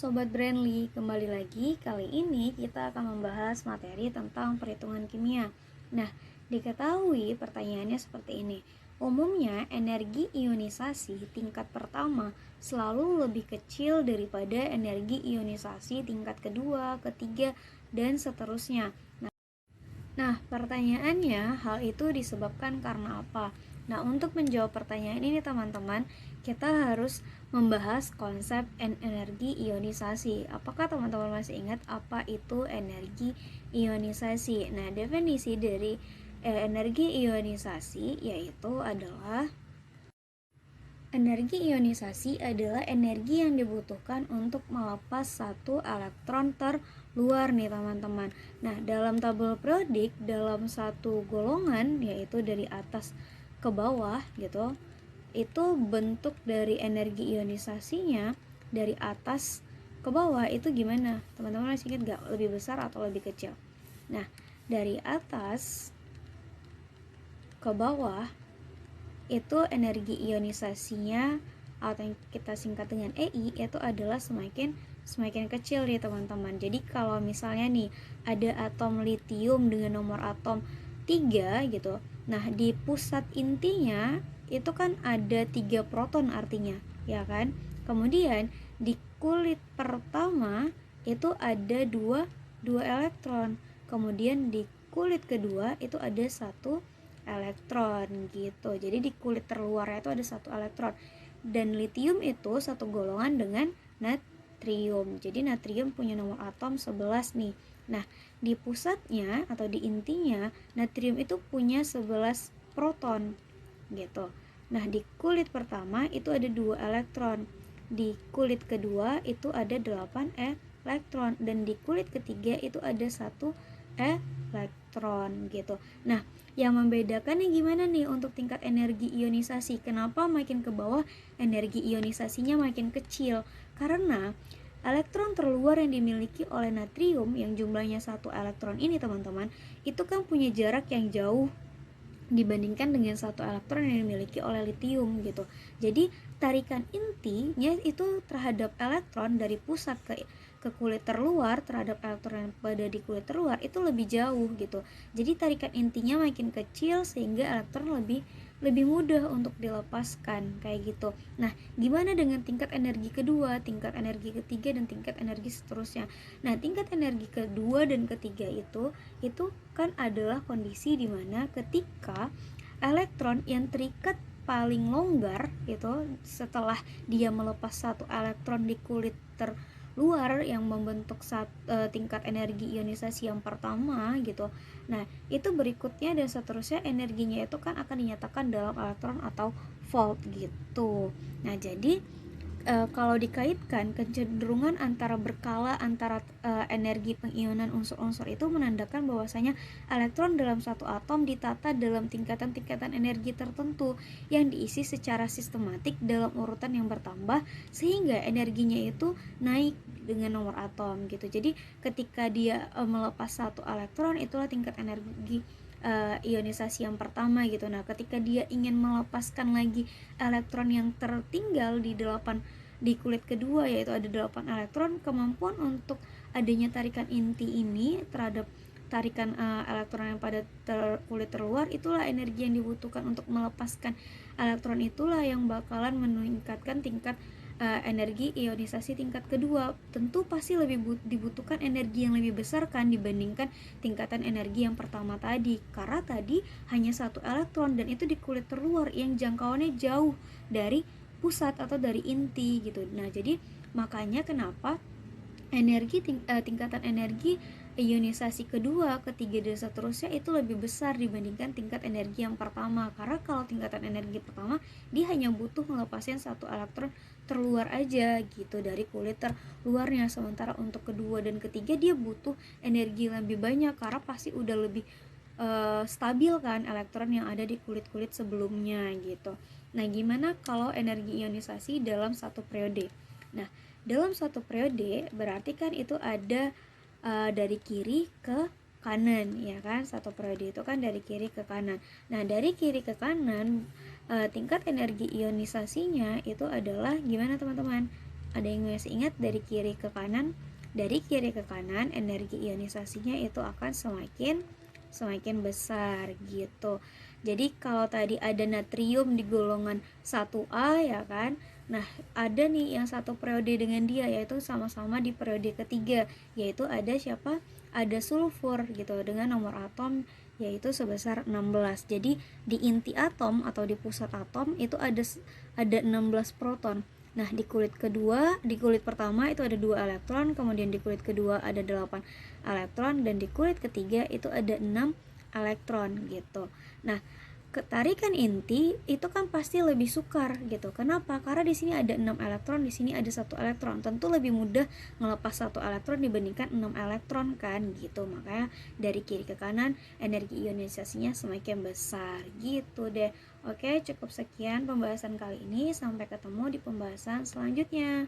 Sobat Brandly, kembali lagi. Kali ini kita akan membahas materi tentang perhitungan kimia. Nah, diketahui pertanyaannya seperti ini. Umumnya energi ionisasi tingkat pertama selalu lebih kecil daripada energi ionisasi tingkat kedua, ketiga, dan seterusnya. Nah, pertanyaannya, hal itu disebabkan karena apa? Nah, untuk menjawab pertanyaan ini teman-teman, kita harus membahas konsep energi ionisasi. Apakah teman-teman masih ingat apa itu energi ionisasi? Nah, definisi dari energi ionisasi yaitu adalah energi ionisasi adalah energi yang dibutuhkan untuk melepas satu elektron terluar nih teman-teman. Nah, dalam tabel periodik dalam satu golongan yaitu dari atas ke bawah gitu, itu bentuk dari energi ionisasinya dari atas ke bawah itu gimana? Teman-teman masih ingat gak? Lebih besar atau lebih kecil? Nah, dari atas ke bawah itu energi ionisasinya atau yang kita singkat dengan EI itu adalah semakin kecil nih teman-teman. Jadi kalau misalnya nih ada atom litium dengan nomor atom 3 gitu. Nah, di pusat intinya itu kan ada 3 proton artinya, ya kan? Kemudian di kulit pertama itu ada dua elektron. Kemudian di kulit kedua itu ada satu elektron gitu. Jadi di kulit terluarnya itu ada satu elektron. Dan litium itu satu golongan dengan natrium. Jadi natrium punya nomor atom 11 nih. Nah, di pusatnya atau di intinya natrium itu punya 11 proton gitu. Nah, di kulit pertama itu ada 2 elektron. Di kulit kedua itu ada 8 elektron dan di kulit ketiga itu ada 1 elektron gitu. Nah, yang membedakannya gimana nih untuk tingkat energi ionisasi? Kenapa makin ke bawah energi ionisasinya makin kecil? Karena elektron terluar yang dimiliki oleh natrium yang jumlahnya 1 elektron ini teman-teman, itu kan punya jarak yang jauh dibandingkan dengan 1 elektron yang dimiliki oleh litium gitu. Jadi tarikan intinya itu terhadap elektron dari pusat ke kulit terluar terhadap elektron yang pada di kulit terluar itu lebih jauh gitu. Jadi tarikan intinya makin kecil sehingga elektron lebih mudah untuk dilepaskan kayak gitu. Nah, gimana dengan tingkat energi kedua, tingkat energi ketiga dan tingkat energi seterusnya? Nah, tingkat energi kedua dan ketiga itu kan adalah kondisi di mana ketika elektron yang terikat paling longgar itu setelah dia melepas satu elektron di kulit terluar yang membentuk tingkat energi ionisasi yang pertama gitu. Nah, itu berikutnya dan seterusnya energinya itu kan akan dinyatakan dalam elektron atau volt gitu. Nah, jadi kalau dikaitkan kecenderungan antara berkala antara energi pengionan unsur-unsur itu menandakan bahwasanya elektron dalam satu atom ditata dalam tingkatan-tingkatan energi tertentu yang diisi secara sistematik dalam urutan yang bertambah sehingga energinya itu naik dengan nomor atom gitu. Jadi ketika dia melepas satu elektron itulah tingkat energi ionisasi yang pertama gitu. Nah, ketika dia ingin melepaskan lagi elektron yang tertinggal di kulit kedua yaitu ada 8 elektron, kemampuan untuk adanya tarikan inti ini terhadap tarikan elektron yang pada kulit terluar itulah energi yang dibutuhkan untuk melepaskan elektron, itulah yang bakalan meningkatkan tingkat energi ionisasi tingkat kedua. Tentu pasti lebih dibutuhkan energi yang lebih besar kan dibandingkan tingkatan energi yang pertama tadi, karena tadi hanya satu elektron dan itu di kulit terluar yang jangkauannya jauh dari pusat atau dari inti gitu. Nah, jadi makanya kenapa tingkatan energi ionisasi kedua, ketiga dan seterusnya itu lebih besar dibandingkan tingkat energi yang pertama. Karena kalau tingkatan energi pertama dia hanya butuh melepaskan satu elektron terluar aja gitu dari kulit terluarnya, sementara untuk kedua dan ketiga dia butuh energi lebih banyak karena pasti udah lebih stabil kan elektron yang ada di kulit-kulit sebelumnya gitu. Nah, gimana kalau energi ionisasi dalam satu periode? Nah, dalam satu periode berarti kan itu ada dari kiri ke kanan ya kan, satu periode itu kan dari kiri ke kanan. Nah, dari kiri ke kanan tingkat energi ionisasinya itu adalah gimana teman-teman? Ada yang masih ingat dari kiri ke kanan? Dari kiri ke kanan energi ionisasinya itu akan semakin besar gitu. Jadi kalau tadi ada natrium di golongan 1A ya kan. Nah, ada nih yang satu periode dengan dia, yaitu sama-sama di periode ketiga, yaitu ada siapa? Ada sulfur gitu dengan nomor atom yaitu sebesar 16. Jadi di inti atom atau di pusat atom itu ada 16 proton. Nah, di kulit pertama itu ada 2 elektron, kemudian di kulit kedua ada 8 elektron, dan di kulit ketiga itu ada 6 elektron gitu. Nah, ketarikan inti itu kan pasti lebih sukar gitu. Kenapa? Karena di sini ada 6 elektron, di sini ada 1 elektron. Tentu lebih mudah ngelepas 1 elektron dibandingkan 6 elektron kan gitu. Makanya dari kiri ke kanan energi ionisasinya semakin besar gitu deh. Oke, cukup sekian pembahasan kali ini. Sampai ketemu di pembahasan selanjutnya.